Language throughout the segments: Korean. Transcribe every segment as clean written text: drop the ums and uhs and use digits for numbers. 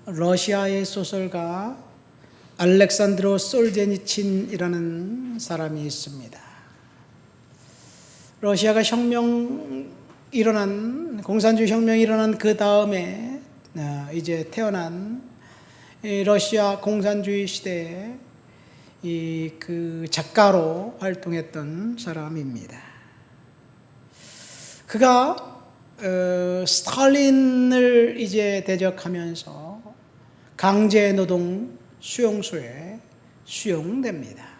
러시아의 소설가 알렉산드로 솔제니친이라는 사람이 있습니다. 러시아가 공산주의 혁명이 일어난 그 다음에 이제 태어난 러시아 공산주의 시대에 그 작가로 활동했던 사람입니다. 그가 스탈린을 이제 대적하면서 강제노동 수용소에 수용됩니다.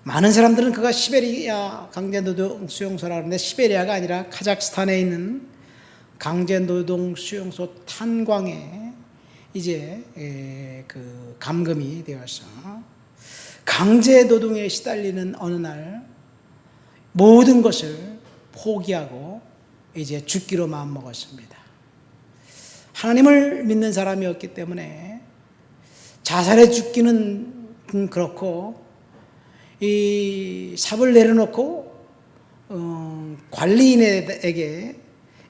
많은 사람들은 그가 시베리아 강제노동 수용소라 하는데 시베리아가 아니라 카자흐스탄에 있는 강제노동 수용소 탄광에 이제 그 감금이 되어서 강제노동에 시달리는 어느 날 모든 것을 포기하고 이제 죽기로 마음먹었습니다. 하나님을 믿는 사람이었기 때문에 자살해 죽기는 그렇고 이 삽을 내려놓고 관리인에게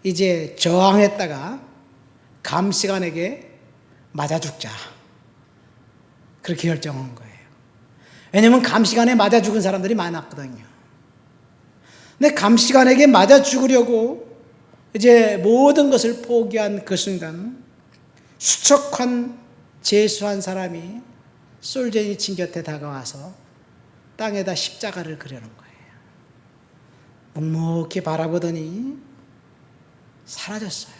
이제 저항했다가 감시관에게 맞아 죽자 그렇게 결정한 거예요. 왜냐하면 감시관에 맞아 죽은 사람들이 많았거든요. 근데 감시관에게 맞아 죽으려고 이제 모든 것을 포기한 그 순간 수척한 재수한 사람이 솔제니친 곁에 다가와서 땅에다 십자가를 그려놓은 거예요. 묵묵히 바라보더니 사라졌어요.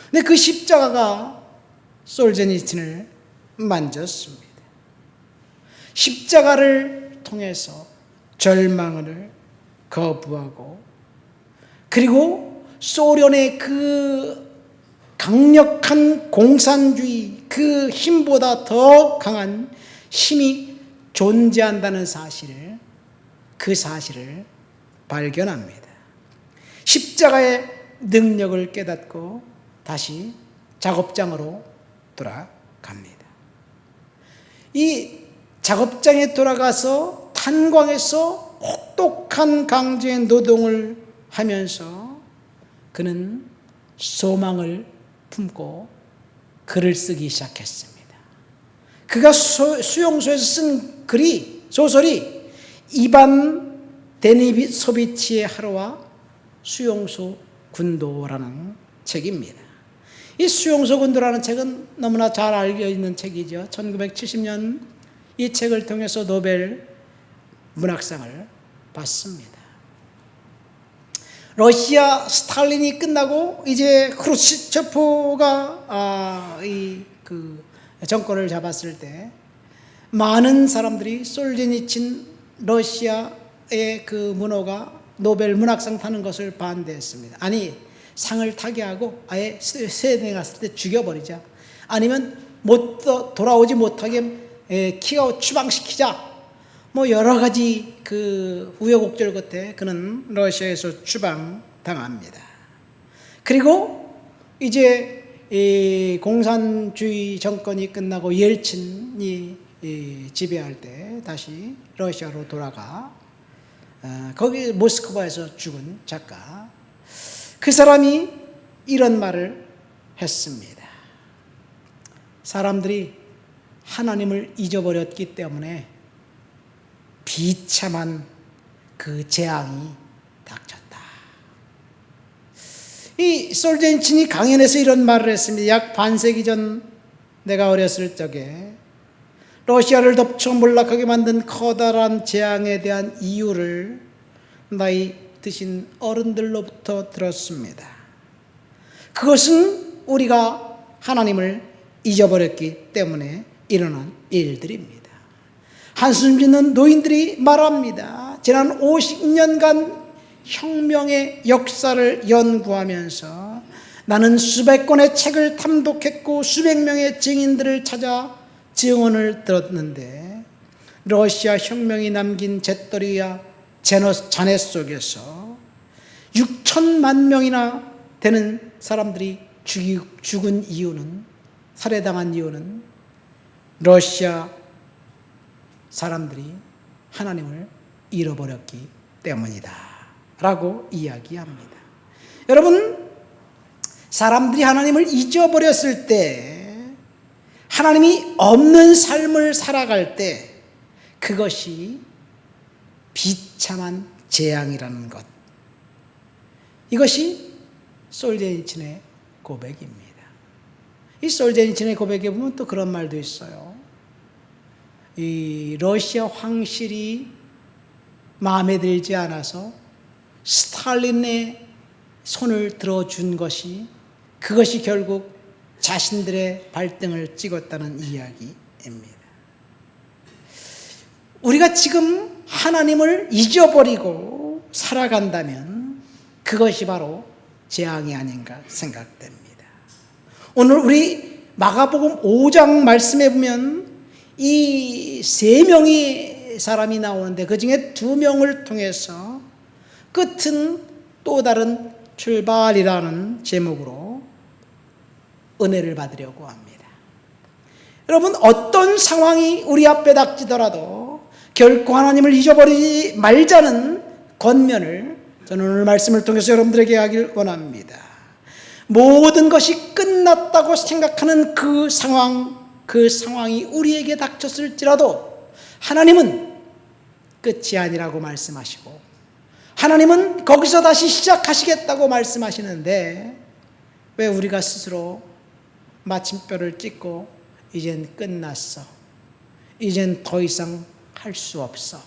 근데 그 십자가가 솔제니친을 만졌습니다. 십자가를 통해서 절망을 거부하고 그리고 소련의 그 강력한 공산주의 그 힘보다 더 강한 힘이 존재한다는 그 사실을 발견합니다. 십자가의 능력을 깨닫고 다시 작업장으로 돌아갑니다. 이 작업장에 돌아가서 탄광에서 혹독한 강제 노동을 하면서 그는 소망을 품고 글을 쓰기 시작했습니다. 그가 수용소에서 쓴 소설이 이반 데니소비치의 하루와 수용소 군도라는 책입니다. 이 수용소 군도라는 책은 너무나 잘 알려 있는 책이죠. 1970년 이 책을 통해서 노벨 문학상을 받습니다. 러시아 스탈린이 끝나고 이제 크루스체프가 그 정권을 잡았을 때 많은 사람들이 솔제니친 러시아의 그 문호가 노벨 문학상 타는 것을 반대했습니다. 아니 상을 타게 하고 아예 스웨덴에 갔을 때 죽여버리자. 아니면 돌아오지 못하게 키워 추방시키자. 뭐 여러 가지 그 우여곡절 끝에 그는 러시아에서 추방당합니다. 그리고 이제 이 공산주의 정권이 끝나고 옐친이 지배할 때 다시 러시아로 돌아가 거기 모스크바에서 죽은 작가 그 사람이 이런 말을 했습니다. 사람들이 하나님을 잊어버렸기 때문에 비참한 그 재앙이 닥쳤다. 이 솔제니친이 강연에서 이런 말을 했습니다. 약 반세기 전 내가 어렸을 적에 러시아를 덮쳐 몰락하게 만든 커다란 재앙에 대한 이유를 나이 드신 어른들로부터 들었습니다. 그것은 우리가 하나님을 잊어버렸기 때문에 일어난 일들입니다. 한숨 짓는 노인들이 말합니다. 지난 50년간 혁명의 역사를 연구하면서 나는 수백 권의 책을 탐독했고 수백 명의 증인들을 찾아 증언을 들었는데 러시아 혁명이 남긴 잿더리와 잔해 속에서 6천만 명이나 되는 사람들이 죽은 이유는 살해당한 이유는 러시아 사람들이 하나님을 잃어버렸기 때문이다 라고 이야기합니다. 여러분 사람들이 하나님을 잊어버렸을 때, 하나님이 없는 삶을 살아갈 때 그것이 비참한 재앙이라는 것. 이것이 솔제니친의 고백입니다. 이 솔제니친의 고백에 보면 또 그런 말도 있어요. 이 러시아 황실이 마음에 들지 않아서 스탈린의 손을 들어준 것이, 그것이 결국 자신들의 발등을 찍었다는 이야기입니다. 우리가 지금 하나님을 잊어버리고 살아간다면 그것이 바로 재앙이 아닌가 생각됩니다. 오늘 우리 마가복음 5장 말씀에 보면 이 3명의 사람이 나오는데 그 중에 2명을 통해서 끝은 또 다른 출발이라는 제목으로 은혜를 받으려고 합니다. 여러분, 어떤 상황이 우리 앞에 닥치더라도 결코 하나님을 잊어버리지 말자는 권면을 저는 오늘 말씀을 통해서 여러분들에게 하길 원합니다. 모든 것이 끝났다고 생각하는 그 상황이 우리에게 닥쳤을지라도 하나님은 끝이 아니라고 말씀하시고, 하나님은 거기서 다시 시작하시겠다고 말씀하시는데, 왜 우리가 스스로 마침표를 찍고 이젠 끝났어, 이젠 더 이상 할 수 없어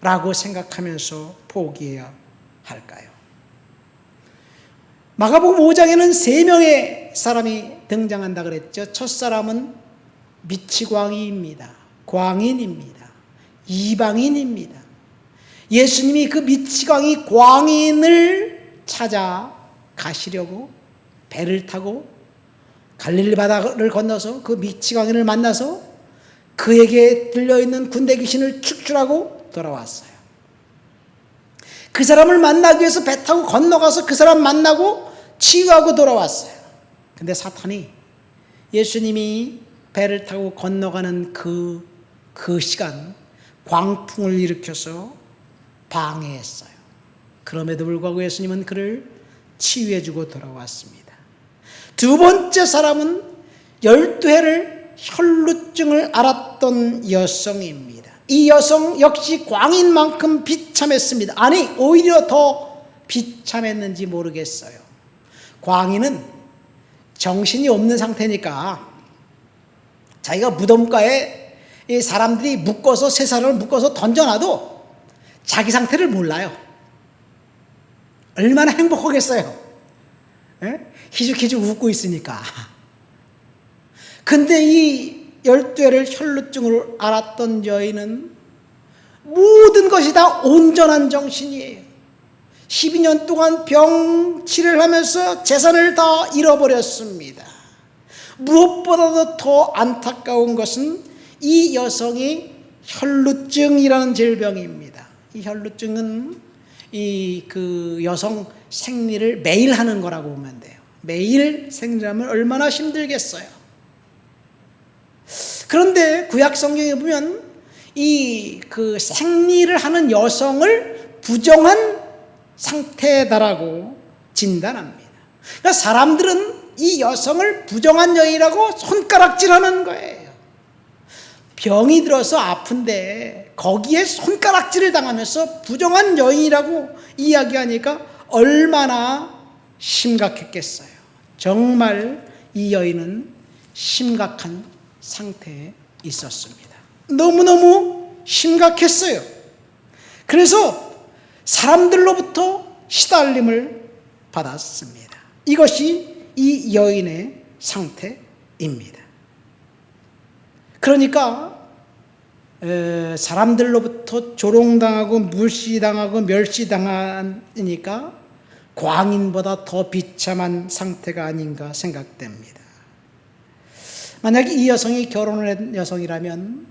라고 생각하면서 포기해야 할까요? 마가복음 5장에는 3명의 사람이 등장한다 그랬죠. 첫 사람은 미치광이입니다. 광인입니다. 이방인입니다. 예수님이 그 미치광이 광인을 찾아 가시려고 배를 타고 갈릴리 바다를 건너서 그 미치광인을 만나서 그에게 들려있는 군대 귀신을 축출하고 돌아왔어요. 그 사람을 만나기 위해서 배 타고 건너가서 그 사람 만나고 치유하고 돌아왔어요. 근데 사탄이 예수님이 배를 타고 건너가는 그 시간 광풍을 일으켜서 방해했어요. 그럼에도 불구하고 예수님은 그를 치유해주고 돌아왔습니다. 두 번째 사람은 12해를 혈루증을 앓았던 여성입니다. 이 여성 역시 광인만큼 비참했습니다. 아니, 오히려 더 비참했는지 모르겠어요. 광인은 정신이 없는 상태니까 자기가 무덤가에 이 사람들이 묶어서 쇠사람을 묶어서 던져놔도 자기 상태를 몰라요. 얼마나 행복하겠어요. 예? 희죽희죽 웃고 있으니까. 근데 이 12회를 혈루증으로 앓았던 여인은 모든 것이 다 온전한 정신이에요. 12년 동안 병치를 하면서 재산을 다 잃어버렸습니다. 무엇보다도 더 안타까운 것은 이 여성이 혈루증이라는 질병입니다. 이 혈루증은 그 여성 생리를 매일 하는 거라고 보면 돼요. 매일 생리하면 얼마나 힘들겠어요. 그런데 구약 성경에 보면 그 생리를 하는 여성을 부정한 상태다라고 진단합니다. 그러니까 사람들은 이 여성을 부정한 여인이라고 손가락질하는 거예요. 병이 들어서 아픈데 거기에 손가락질을 당하면서 부정한 여인이라고 이야기하니까 얼마나 심각했겠어요. 정말 이 여인은 심각한 상태에 있었습니다. 너무너무 심각했어요. 그래서 사람들로부터 시달림을 받았습니다. 이것이 이 여인의 상태입니다. 그러니까 사람들로부터 조롱당하고 무시당하고 멸시당하니까 광인보다 더 비참한 상태가 아닌가 생각됩니다. 만약에 이 여성이 결혼을 한 여성이라면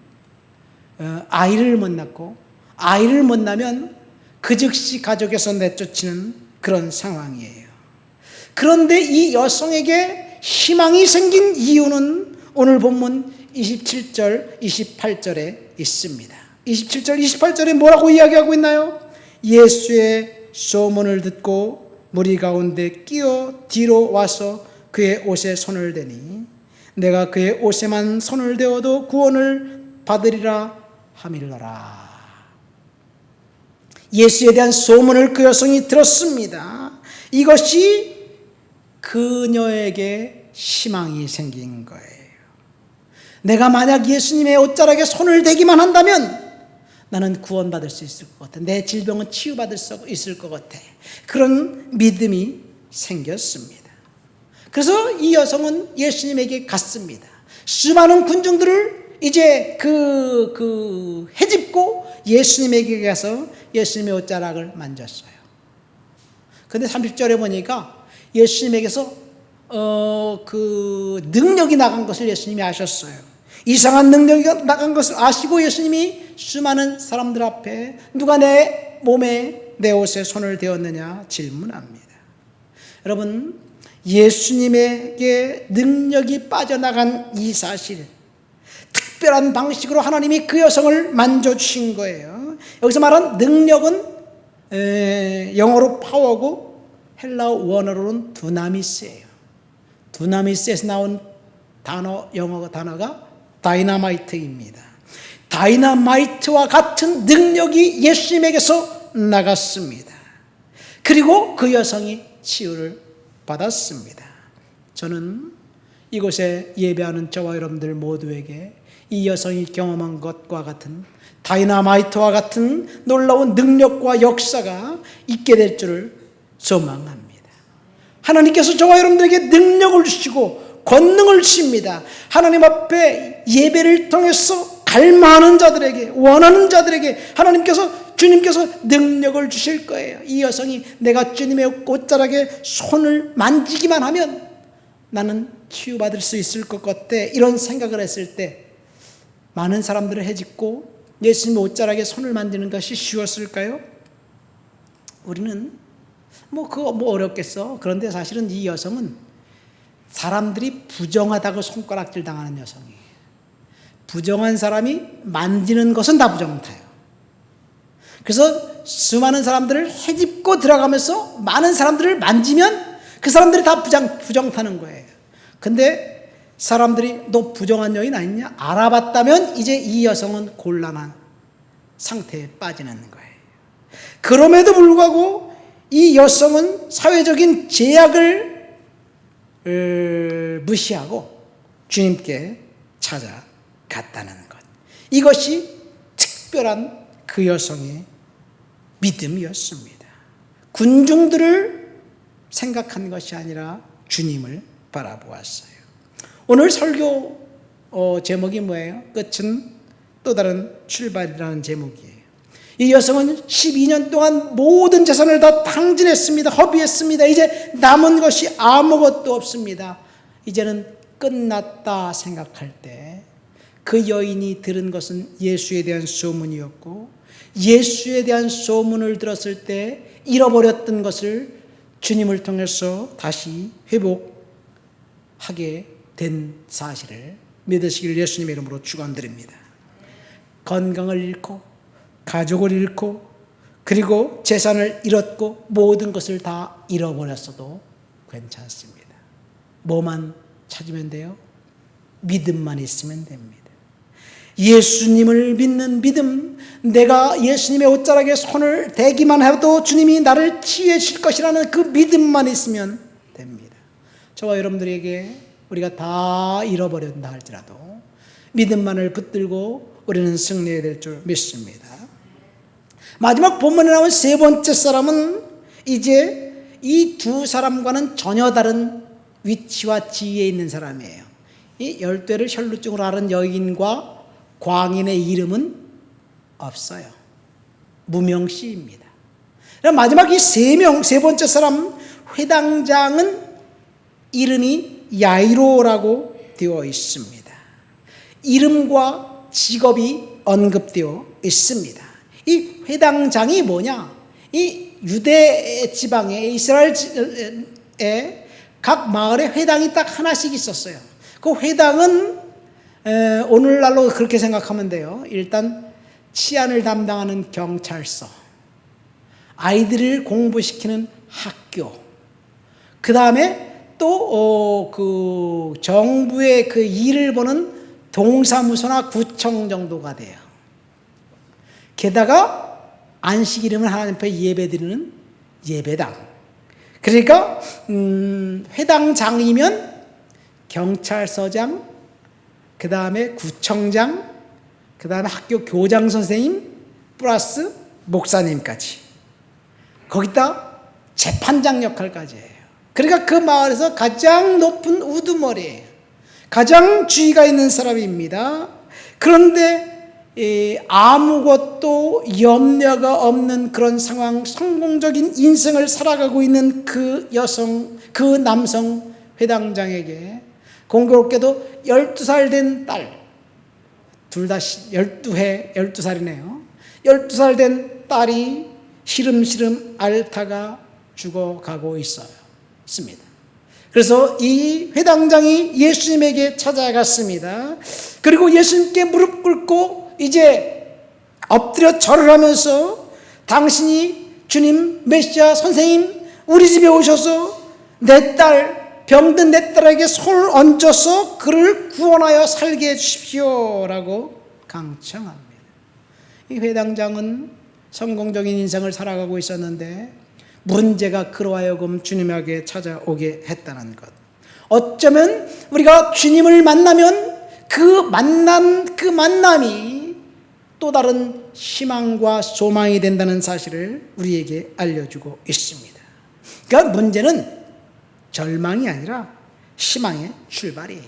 아이를 못 낳고, 아이를 못 낳으면 그 즉시 가족에서 내쫓이는 그런 상황이에요. 그런데 이 여성에게 희망이 생긴 이유는 오늘 본문 27절, 28절에 있습니다. 27절, 28절에 뭐라고 이야기하고 있나요? 예수의 소문을 듣고 무리 가운데 끼어 뒤로 와서 그의 옷에 손을 대니 내가 그의 옷에만 손을 대어도 구원을 받으리라 하밀러라. 예수에 대한 소문을 그 여성이 들었습니다. 이것이 그녀에게 희망이 생긴 거예요. 내가 만약 예수님의 옷자락에 손을 대기만 한다면 나는 구원받을 수 있을 것 같아. 내 질병은 치유받을 수 있을 것 같아. 그런 믿음이 생겼습니다. 그래서 이 여성은 예수님에게 갔습니다. 수많은 군중들을 이제 헤집고 예수님에게 가서 예수님의 옷자락을 만졌어요. 그런데 30절에 보니까 예수님에게서 그 능력이 나간 것을 예수님이 아셨어요. 이상한 능력이 나간 것을 아시고 예수님이 수많은 사람들 앞에 누가 내 몸에 내 옷에 손을 대었느냐 질문합니다. 여러분, 예수님에게 능력이 빠져나간 이 사실, 특별한 방식으로 하나님이 그 여성을 만져주신 거예요. 여기서 말한 능력은 영어로 파워고 헬라어 원어로는 두나미스예요. 두나미스에서 나온 영어 단어가 다이너마이트입니다. 다이너마이트와 같은 능력이 예수님에게서 나갔습니다. 그리고 그 여성이 치유를 받았습니다. 저는 이곳에 예배하는 저와 여러분들 모두에게 이 여성이 경험한 것과 같은 다이너마이트와 같은 놀라운 능력과 역사가 있게 될 줄을 소망합니다. 하나님께서 저와 여러분들에게 능력을 주시고 권능을 주십니다. 하나님 앞에 예배를 통해서 갈망하는 자들에게, 원하는 자들에게 주님께서 능력을 주실 거예요. 이 여성이 내가 주님의 옷자락에 손을 만지기만 하면 나는 치유받을 수 있을 것 같아, 이런 생각을 했을 때 많은 사람들을 헤집고 예수님의 옷자락에 손을 만지는 것이 쉬웠을까요? 우리는 그거 어렵겠어. 그런데 사실은 이 여성은 사람들이 부정하다고 손가락질 당하는 여성이에요. 부정한 사람이 만지는 것은 다 부정타요. 그래서 수많은 사람들을 헤집고 들어가면서 많은 사람들을 만지면 그 사람들이 다 부정타는 거예요. 근데 사람들이 너 부정한 여인 아니냐? 알아봤다면 이제 이 여성은 곤란한 상태에 빠지는 거예요. 그럼에도 불구하고 이 여성은 사회적인 제약을 무시하고 주님께 찾아갔다는 것. 이것이 특별한 그 여성의 믿음이었습니다. 군중들을 생각한 것이 아니라 주님을 바라보았어요. 오늘 설교 제목이 뭐예요? 끝은 또 다른 출발이라는 제목이에요. 이 여성은 12년 동안 모든 재산을 다 탕진했습니다. 허비했습니다. 이제 남은 것이 아무것도 없습니다. 이제는 끝났다 생각할 때 그 여인이 들은 것은 예수에 대한 소문이었고, 예수에 대한 소문을 들었을 때 잃어버렸던 것을 주님을 통해서 다시 회복하게 된 사실을 믿으시길 예수님의 이름으로 축원드립니다. 건강을 잃고 가족을 잃고 그리고 재산을 잃었고 모든 것을 다 잃어버렸어도 괜찮습니다. 뭐만 찾으면 돼요? 믿음만 있으면 됩니다. 예수님을 믿는 믿음, 내가 예수님의 옷자락에 손을 대기만 해도 주님이 나를 치유해 줄 것이라는 그 믿음만 있으면 됩니다. 저와 여러분들에게 우리가 다 잃어버린다 할지라도 믿음만을 붙들고 우리는 승리해야 될 줄 믿습니다. 마지막 본문에 나온 세 번째 사람은 이제 이 두 사람과는 전혀 다른 위치와 지위에 있는 사람이에요. 이 열쇠를 혈루증으로 앓은 여인과 광인의 이름은 없어요. 무명시입니다. 마지막 이 세 번째 사람 회당장은 이름이 야이로라고 되어 있습니다. 이름과 직업이 언급되어 있습니다. 이 회당장이 뭐냐? 이 유대 지방에 이스라엘에 각 마을에 회당이 딱 하나씩 있었어요. 그 회당은 오늘날로 그렇게 생각하면 돼요. 일단 치안을 담당하는 경찰서, 아이들을 공부시키는 학교, 그 다음에 또 그 정부의 그 일을 보는 동사무소나 구청 정도가 돼요. 게다가 안식일이면 하나님 앞에 예배드리는 예배당. 그러니까 회당장이면 경찰서장, 그 다음에 구청장, 그 다음에 학교 교장 선생님 플러스 목사님까지, 거기다 재판장 역할까지 해요. 그러니까 그 마을에서 가장 높은 우두머리예요. 가장 지위가 있는 사람입니다. 그런데 아무것도 염려가 없는 그런 상황, 성공적인 인생을 살아가고 있는 그 여성, 그 남성 회당장에게 공교롭게도 12살 된 딸, 둘 다 12살이네요. 12살 된 딸이 시름시름 앓다가 죽어가고 있습니다. 그래서 이 회당장이 예수님에게 찾아갔습니다. 그리고 예수님께 무릎 꿇고 이제 엎드려 절을 하면서 당신이 주님, 메시아, 선생님, 우리 집에 오셔서 내 딸, 병든 내 딸에게 손을 얹어서 그를 구원하여 살게 해주십시오라고 강청합니다. 이 회당장은 성공적인 인생을 살아가고 있었는데 문제가 그로 하여금 주님에게 찾아오게 했다는 것. 어쩌면 우리가 주님을 만나면 그 만남이 또 다른 희망과 소망이 된다는 사실을 우리에게 알려주고 있습니다. 그러니까 문제는 절망이 아니라 희망의 출발이에요.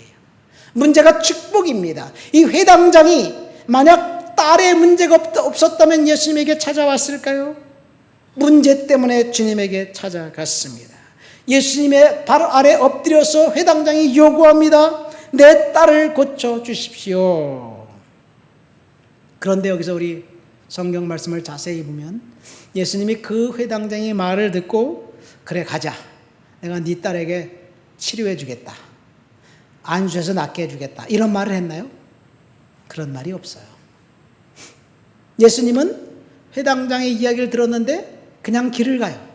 문제가 축복입니다. 이 회당장이 만약 딸의 문제가 없었다면 예수님에게 찾아왔을까요? 문제 때문에 주님에게 찾아갔습니다. 예수님의 발 아래 엎드려서 회당장이 요구합니다. 내 딸을 고쳐주십시오. 그런데 여기서 우리 성경 말씀을 자세히 보면 예수님이 그 회당장의 말을 듣고 그래 가자, 내가 네 딸에게 치료해 주겠다, 안수해서 낫게 해주겠다, 이런 말을 했나요? 그런 말이 없어요. 예수님은 회당장의 이야기를 들었는데 그냥 길을 가요.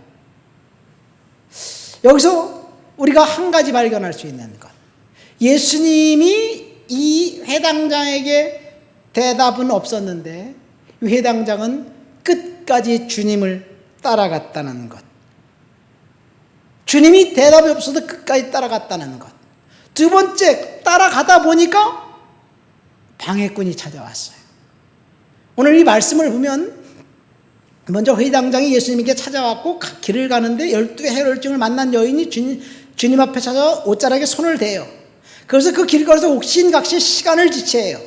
여기서 우리가 한 가지 발견할 수 있는 것, 예수님이 이 회당장에게 대답은 없었는데 이 회당장은 끝까지 주님을 따라갔다는 것. 주님이 대답이 없어도 끝까지 따라갔다는 것. 두 번째, 따라가다 보니까 방해꾼이 찾아왔어요. 오늘 이 말씀을 보면 먼저 회당장이 예수님에게 찾아왔고 길을 가는데 12의 혈혈증을 만난 여인이 주님 앞에 찾아와 옷자락에 손을 대요. 그래서 그 길거리에서 옥신각신 시간을 지체해요.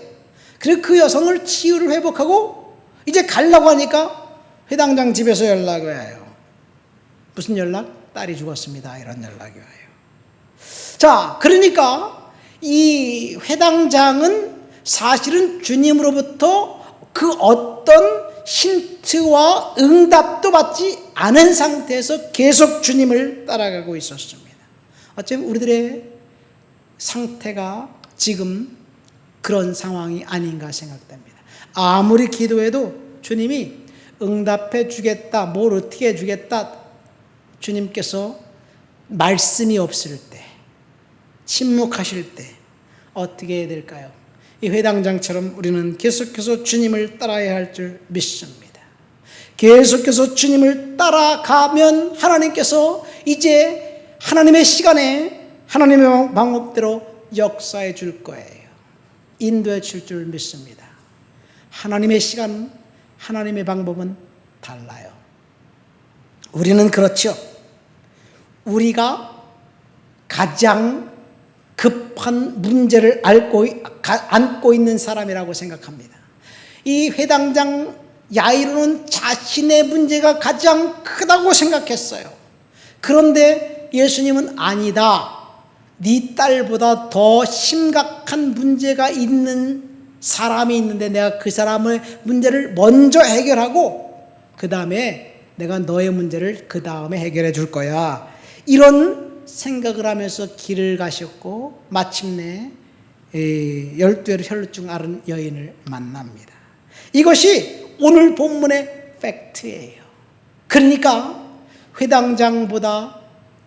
그리고 그 여성을 치유를 회복하고 이제 가려고 하니까 회당장 집에서 연락이 와요. 무슨 연락? 딸이 죽었습니다, 이런 연락이 와요. 자, 그러니까 이 회당장은 사실은 주님으로부터 그 어떤 힌트와 응답도 받지 않은 상태에서 계속 주님을 따라가고 있었습니다. 어쩌면 우리들의 상태가 지금 그런 상황이 아닌가 생각됩니다. 아무리 기도해도 주님이 응답해 주겠다, 뭘 어떻게 해 주겠다, 주님께서 말씀이 없을 때, 침묵하실 때 어떻게 해야 될까요? 이 회당장처럼 우리는 계속해서 주님을 따라야 할 줄 믿습니다. 계속해서 주님을 따라가면 하나님께서 이제 하나님의 시간에 하나님의 방법대로 역사해 줄 거예요. 인도해 줄 줄 믿습니다. 하나님의 시간, 하나님의 방법은 달라요. 우리는 그렇죠. 우리가 가장 급한 문제를 안고 있는 사람이라고 생각합니다. 이 회당장 야이로는 자신의 문제가 가장 크다고 생각했어요. 그런데 예수님은 아니다, 네 딸보다 더 심각한 문제가 있는 사람이 있는데 내가 그 사람의 문제를 먼저 해결하고 그 다음에 내가 너의 문제를 그 다음에 해결해 줄 거야, 이런 생각을 하면서 길을 가셨고 마침내 12의 혈루증 앓은 여인을 만납니다. 이것이 오늘 본문의 팩트예요. 그러니까 회당장보다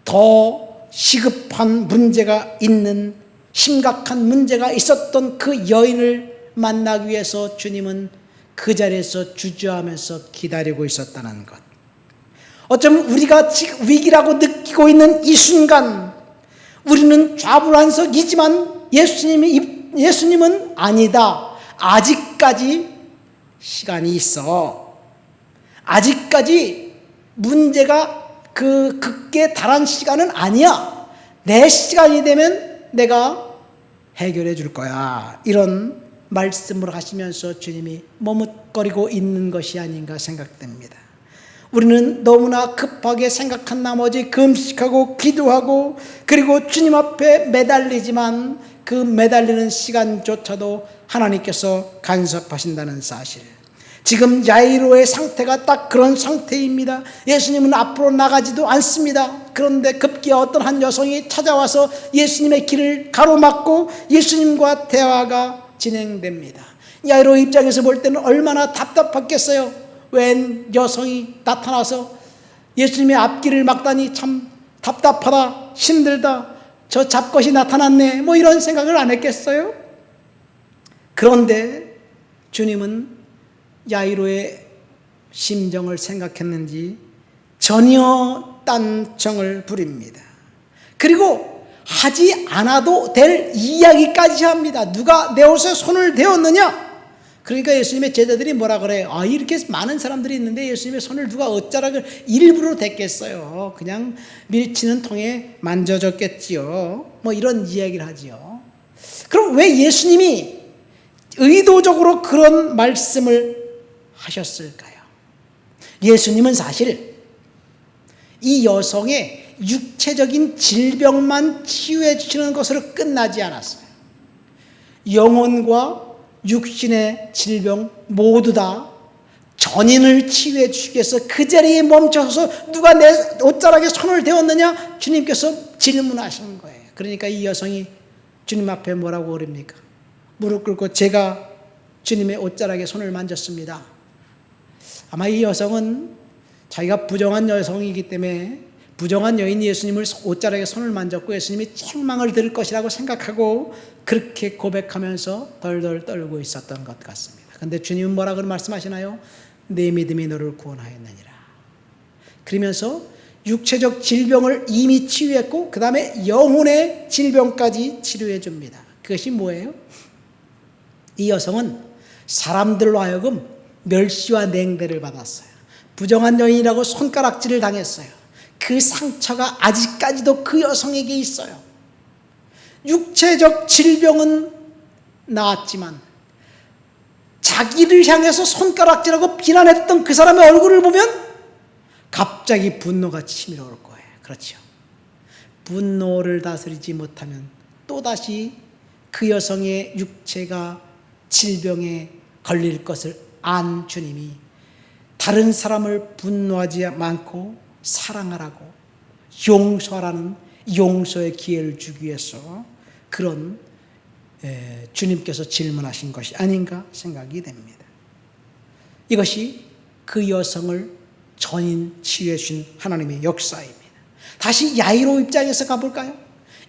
더 시급한 문제가 있는 심각한 문제가 있었던 그 여인을 만나기 위해서 주님은 그 자리에서 주저하면서 기다리고 있었다는 것. 어쩌면 우리가 지금 위기라고 느끼고 있는 이 순간 우리는 좌불안석이지만 예수님은 아니다. 아직까지 시간이 있어. 아직까지 문제가 그 극계에 달한 시간은 아니야. 내 시간이 되면 내가 해결해 줄 거야. 이런 말씀을 하시면서 주님이 머뭇거리고 있는 것이 아닌가 생각됩니다. 우리는 너무나 급하게 생각한 나머지 금식하고 기도하고 그리고 주님 앞에 매달리지만 그 매달리는 시간조차도 하나님께서 간섭하신다는 사실. 지금 야이로의 상태가 딱 그런 상태입니다. 예수님은 앞으로 나가지도 않습니다. 그런데 급기야 어떤 한 여성이 찾아와서 예수님의 길을 가로막고 예수님과 대화가 진행됩니다. 야이로 입장에서 볼 때는 얼마나 답답했겠어요. 웬 여성이 나타나서 예수님의 앞길을 막다니 참 답답하다, 힘들다, 저 잡것이 나타났네, 뭐 이런 생각을 안 했겠어요? 그런데 주님은 야이로의 심정을 생각했는지 전혀 딴청을 부립니다. 그리고 하지 않아도 될 이야기까지 합니다. 누가 내 옷에 손을 대었느냐? 그러니까 예수님의 제자들이 뭐라 그래요? 이렇게 많은 사람들이 있는데 예수님의 손을 누가 어쩌라고 일부러 댔겠어요. 그냥 밀치는 통에 만져졌겠지요. 뭐 이런 이야기를 하지요. 그럼 왜 예수님이 의도적으로 그런 말씀을 하셨을까요? 예수님은 사실 이 여성의 육체적인 질병만 치유해 주시는 것으로 끝나지 않았어요. 영혼과 육신의 질병 모두 다 전인을 치유해 주시기 위해서 그 자리에 멈춰서 누가 내 옷자락에 손을 대었느냐? 주님께서 질문하시는 거예요. 그러니까 이 여성이 주님 앞에 뭐라고 그럽니까? 무릎 꿇고 제가 주님의 옷자락에 손을 만졌습니다. 아마 이 여성은 자기가 부정한 여성이기 때문에 부정한 여인이 예수님을 옷자락에 손을 만졌고 예수님이 책망을 들을 것이라고 생각하고 그렇게 고백하면서 덜덜 떨고 있었던 것 같습니다. 그런데 주님은 뭐라고 말씀하시나요? 내 믿음이 너를 구원하였느니라. 그러면서 육체적 질병을 이미 치유했고 그 다음에 영혼의 질병까지 치료해 줍니다. 그것이 뭐예요? 이 여성은 사람들로 하여금 멸시와 냉대를 받았어요. 부정한 여인이라고 손가락질을 당했어요. 그 상처가 아직까지도 그 여성에게 있어요. 육체적 질병은 나았지만 자기를 향해서 손가락질하고 비난했던 그 사람의 얼굴을 보면 갑자기 분노가 치밀어 올 거예요. 그렇죠. 분노를 다스리지 못하면 또다시 그 여성의 육체가 질병에 걸릴 것을 안 주님이 다른 사람을 분노하지 않고 사랑하라고 용서하라는 용서의 기회를 주기 위해서 그런 주님께서 질문하신 것이 아닌가 생각이 됩니다. 이것이 그 여성을 전인 치유해 주신 하나님의 역사입니다. 다시 야이로 입장에서 가볼까요?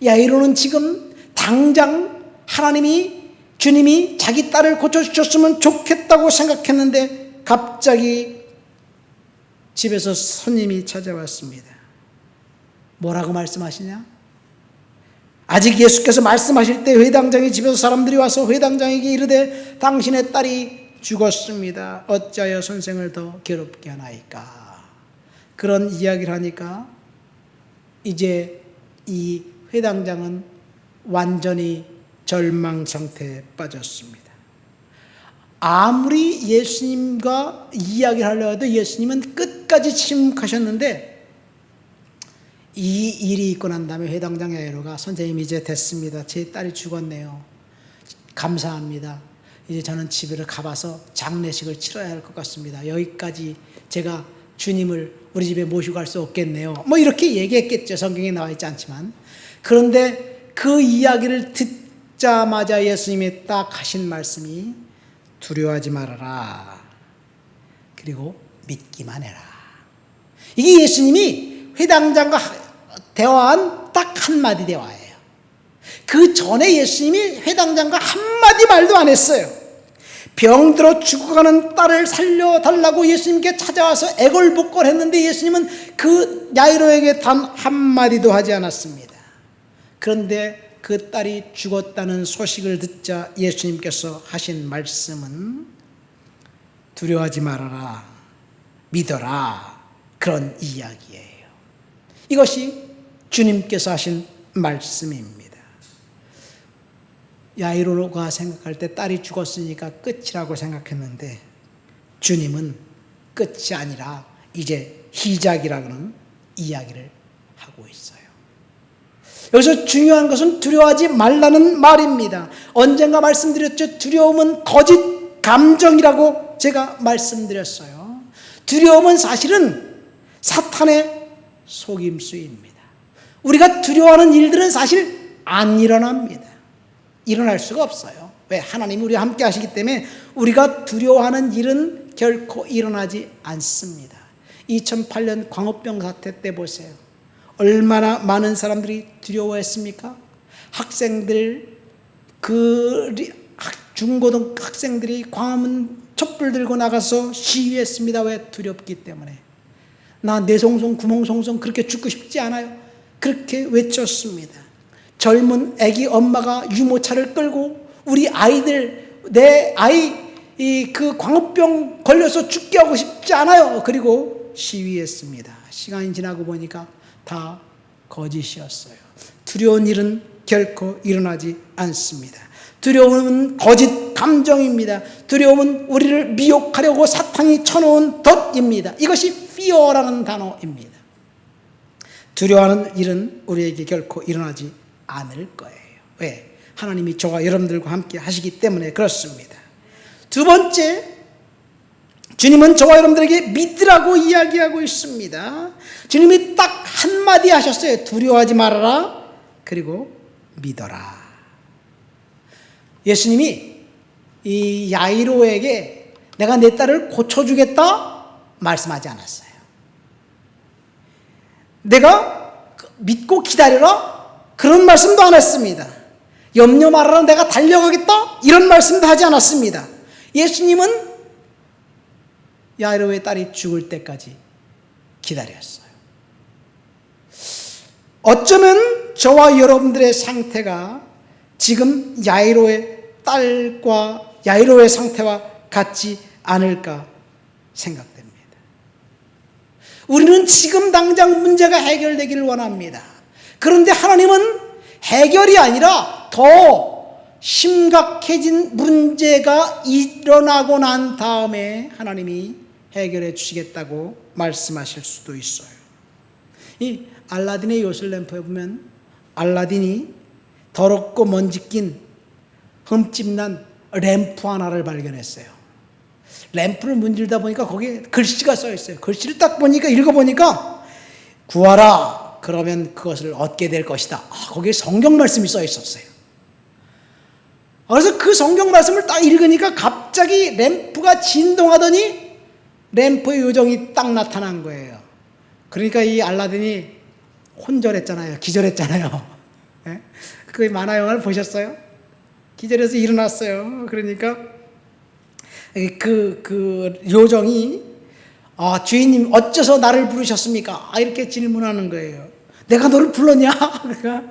야이로는 지금 당장 주님이 자기 딸을 고쳐주셨으면 좋겠다고 생각했는데 갑자기 집에서 손님이 찾아왔습니다. 뭐라고 말씀하시냐? 아직 예수께서 말씀하실 때 회당장의 집에서 사람들이 와서 회당장에게 이르되 당신의 딸이 죽었습니다. 어찌하여 선생을 더 괴롭게 하나이까? 그런 이야기를 하니까 이제 이 회당장은 완전히 절망 상태에 빠졌습니다. 아무리 예수님과 이야기를 하려 해도 예수님은 끝까지 침묵하셨는데 이 일이 있고 난 다음에 회당장 야이로가 선생님 이제 됐습니다. 제 딸이 죽었네요. 감사합니다. 이제 저는 집에 가봐서 장례식을 치러야 할 것 같습니다. 여기까지 제가 주님을 우리 집에 모시고 갈 수 없겠네요. 뭐 이렇게 얘기했겠죠. 성경에 나와 있지 않지만. 그런데 그 이야기를 듣자마자 예수님이 딱 하신 말씀이 두려워하지 말아라. 그리고 믿기만 해라. 이게 예수님이 회당장과 대화한 딱 한마디 대화예요. 그 전에 예수님이 회당장과 한마디 말도 안 했어요. 병들어 죽어가는 딸을 살려달라고 예수님께 찾아와서 애걸복걸했는데 예수님은 그 야이로에게 단 한마디도 하지 않았습니다. 그런데 그 딸이 죽었다는 소식을 듣자 예수님께서 하신 말씀은 두려워하지 말아라, 믿어라, 그런 이야기예요. 이것이 주님께서 하신 말씀입니다. 야이로가 생각할 때 딸이 죽었으니까 끝이라고 생각했는데 주님은 끝이 아니라 이제 시작이라는 이야기를 하고 있어요. 여기서 중요한 것은 두려워하지 말라는 말입니다. 언젠가 말씀드렸죠. 두려움은 거짓 감정이라고 제가 말씀드렸어요. 두려움은 사실은 사탄의 속임수입니다. 우리가 두려워하는 일들은 사실 안 일어납니다. 일어날 수가 없어요. 왜? 하나님이 우리와 함께 하시기 때문에 우리가 두려워하는 일은 결코 일어나지 않습니다. 2008년 광우병 사태 때 보세요. 얼마나 많은 사람들이 두려워했습니까? 학생들, 중고등 학생들이 광화문 촛불 들고 나가서 시위했습니다. 왜? 두렵기 때문에. 나 내송송 구멍송송 그렇게 죽고 싶지 않아요. 그렇게 외쳤습니다. 젊은 아기 엄마가 유모차를 끌고 우리 아이들, 내 아이 그 광우병 걸려서 죽게 하고 싶지 않아요. 그리고 시위했습니다. 시간이 지나고 보니까 다 거짓이었어요. 두려운 일은 결코 일어나지 않습니다. 두려움은 거짓 감정입니다. 두려움은 우리를 미혹하려고 사탄이 쳐놓은 덫입니다. 이것이 fear라는 단어입니다. 두려워하는 일은 우리에게 결코 일어나지 않을 거예요. 왜? 하나님이 저와 여러분들과 함께 하시기 때문에 그렇습니다. 두 번째, 주님은 저와 여러분들에게 믿으라고 이야기하고 있습니다. 주님이 딱 한마디 하셨어요. 두려워하지 말아라. 그리고 믿어라. 예수님이 이 야이로에게 내가 내 딸을 고쳐주겠다 말씀하지 않았어요. 내가 믿고 기다려라 그런 말씀도 안 했습니다. 염려 말아라, 내가 달려가겠다 이런 말씀도 하지 않았습니다. 예수님은 야이로의 딸이 죽을 때까지 기다렸어요. 어쩌면 저와 여러분들의 상태가 지금 야이로의 딸과 야이로의 상태와 같지 않을까 생각됩니다. 우리는 지금 당장 문제가 해결되기를 원합니다. 그런데 하나님은 해결이 아니라 더 심각해진 문제가 일어나고 난 다음에 하나님이 해결해 주시겠다고 말씀하실 수도 있어요. 이 알라딘의 요술램프에 보면 알라딘이 더럽고 먼지 낀 흠집난 램프 하나를 발견했어요. 램프를 문질다 보니까 거기에 글씨가 써 있어요. 글씨를 딱 보니까 읽어보니까 구하라 그러면 그것을 얻게 될 것이다. 거기에 성경 말씀이 써 있었어요. 그래서 그 성경 말씀을 딱 읽으니까 갑자기 램프가 진동하더니 램프의 요정이 딱 나타난 거예요. 그러니까 이 알라딘이 혼절했잖아요. 기절했잖아요. 네? 그 만화 영화를 보셨어요? 기절해서 일어났어요. 그러니까 그 요정이 주인님 어째서 나를 부르셨습니까? 이렇게 질문하는 거예요. 내가 너를 불렀냐? 그러니까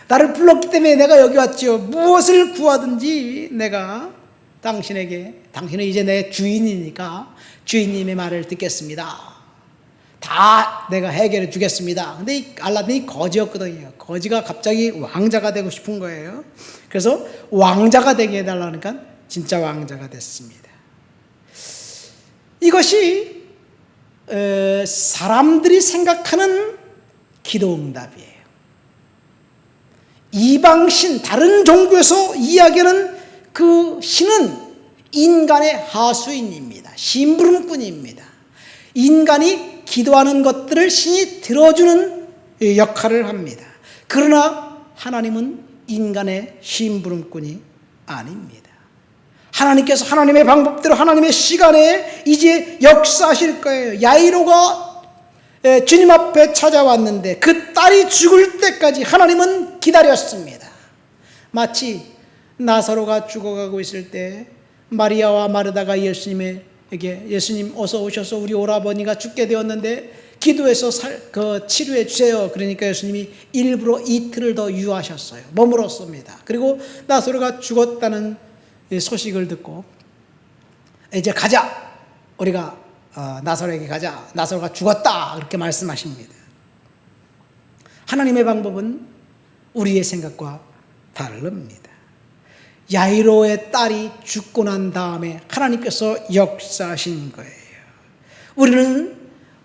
나를 불렀기 때문에 내가 여기 왔죠. 무엇을 구하든지 내가 당신은 이제 내 주인이니까 주인님의 말을 듣겠습니다. 다 내가 해결해 주겠습니다. 근데 이 알라딘이 거지였거든요. 거지가 갑자기 왕자가 되고 싶은 거예요. 그래서 왕자가 되게 해달라니까 진짜 왕자가 됐습니다. 이것이 사람들이 생각하는 기도응답이에요. 이방신, 다른 종교에서 이야기하는 그 신은 인간의 하수인입니다. 심부름꾼입니다. 인간이 기도하는 것들을 신이 들어주는 역할을 합니다. 그러나 하나님은 인간의 심부름꾼이 아닙니다. 하나님께서 하나님의 방법대로 하나님의 시간에 이제 역사하실 거예요. 야이로가 주님 앞에 찾아왔는데 그 딸이 죽을 때까지 하나님은 기다렸습니다. 마치 나사로가 죽어가고 있을 때 마리아와 마르다가 예수님에게 예수님 어서 오셔서 우리 오라버니가 죽게 되었는데 기도해서 치료해 주세요. 그러니까 예수님이 일부러 이틀을 더 유하셨어요. 머물었습니다. 그리고 나사로가 죽었다는 소식을 듣고 이제 가자. 우리가 나사로에게 가자. 나사로가 죽었다. 그렇게 말씀하십니다. 하나님의 방법은 우리의 생각과 다릅니다. 야이로의 딸이 죽고 난 다음에 하나님께서 역사하신 거예요. 우리는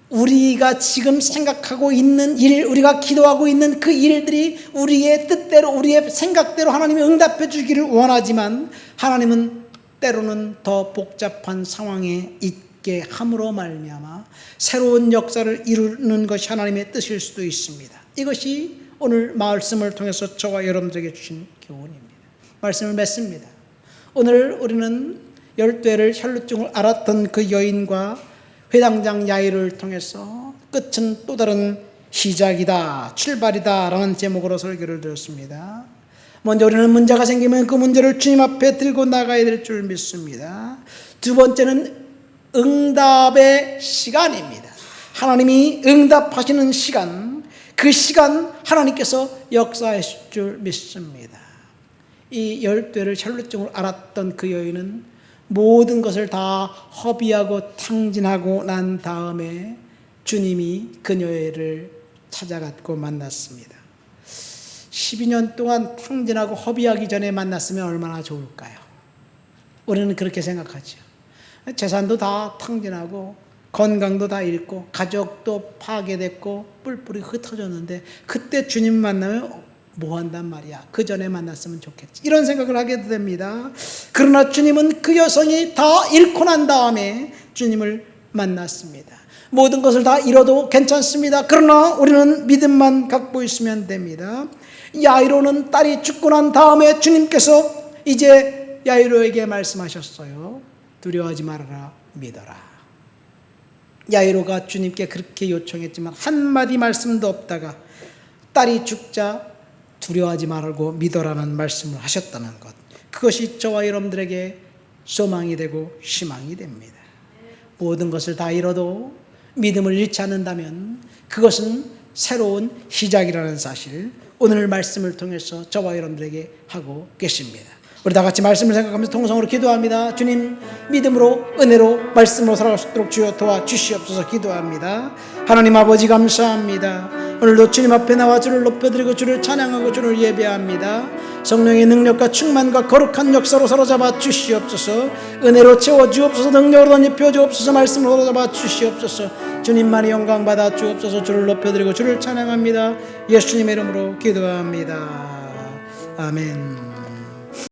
우리가 지금 생각하고 있는 일, 우리가 기도하고 있는 그 일들이 우리의 뜻대로, 우리의 생각대로 하나님이 응답해 주기를 원하지만 하나님은 때로는 더 복잡한 상황에 있게 함으로 말미암아 새로운 역사를 이루는 것이 하나님의 뜻일 수도 있습니다. 이것이 오늘 말씀을 통해서 저와 여러분들에게 주신 교훈입니다. 말씀을 맺습니다. 오늘 우리는 12회를 혈루증을 앓았던 그 여인과 회당장 야이로를 통해서 끝은 또 다른 시작이다, 출발이다 라는 제목으로 설교를 드렸습니다. 먼저 우리는 문제가 생기면 그 문제를 주님 앞에 들고 나가야 될 줄 믿습니다. 두 번째는 응답의 시간입니다. 하나님이 응답하시는 시간, 그 시간 하나님께서 역사하실 줄 믿습니다. 이 12회를 혈루증으로 앓았던 그 여인은 모든 것을 다 허비하고 탕진하고 난 다음에 주님이 그녀를 찾아갔고 만났습니다. 12년 동안 탕진하고 허비하기 전에 만났으면 얼마나 좋을까요? 우리는 그렇게 생각하죠. 재산도 다 탕진하고 건강도 다 잃고 가족도 파괴됐고 뿔뿔이 흩어졌는데 그때 주님 만나면 뭐 한단 말이야. 그 전에 만났으면 좋겠지. 이런 생각을 하게 됩니다. 그러나 주님은 그 여성이 다 잃고 난 다음에 주님을 만났습니다. 모든 것을 다 잃어도 괜찮습니다. 그러나 우리는 믿음만 갖고 있으면 됩니다. 야이로는 딸이 죽고 난 다음에 주님께서 이제 야이로에게 말씀하셨어요. 두려워하지 말아라, 믿어라. 야이로가 주님께 그렇게 요청했지만 한마디 말씀도 없다가 딸이 죽자 두려워하지 말고 믿어라는 말씀을 하셨다는 것, 그것이 저와 여러분들에게 소망이 되고 희망이 됩니다. 모든 것을 다 잃어도 믿음을 잃지 않는다면 그것은 새로운 시작이라는 사실, 오늘 말씀을 통해서 저와 여러분들에게 하고 계십니다. 우리 다 같이 말씀을 생각하면서 통성으로 기도합니다. 주님, 믿음으로 은혜로 말씀으로 살아갈 수 있도록 주여 도와주시옵소서 기도합니다. 하나님 아버지 감사합니다. 오늘도 주님 앞에 나와 주를 높여드리고 주를 찬양하고 주를 예배합니다. 성령의 능력과 충만과 거룩한 역사로 사로잡아 주시옵소서. 은혜로 채워주옵소서. 능력으로 덧입혀 주옵소서. 말씀으로 사로잡아 주시옵소서. 주님만이 영광 받아 주옵소서. 주를 높여드리고 주를 찬양합니다. 예수님의 이름으로 기도합니다. 아멘.